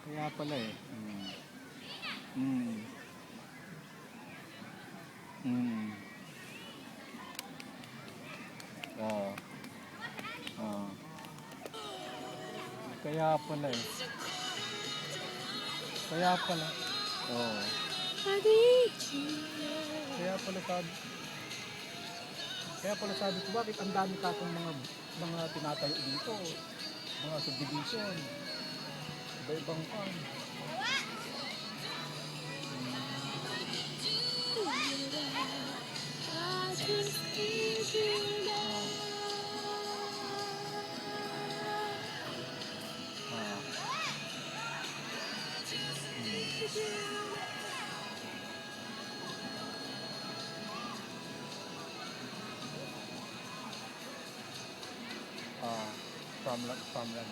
Kaya pala eh. Mm. Mm. Oo. Oo. Kaya pala eh. Kaya pala. Oo. Kaya pala sabi. Kaya pala sabi ko, bakit ang dami katong mga tinatayo dito? Mga subdivision. Iba-ibang kan. Farmland.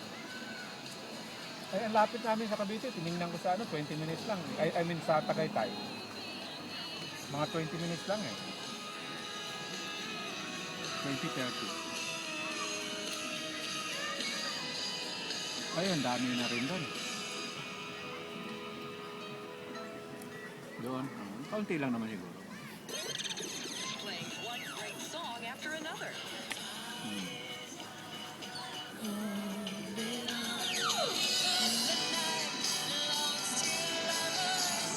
Ay, ang lapit namin sa Cavite. Tinignan ko sa 20 minutes lang. I mean sa Tagaytay. Mga 20 minutes lang eh. 20-30. Ayun, dami na rin doon. Doon. Kaunti lang naman siguro. Playing one great song after another.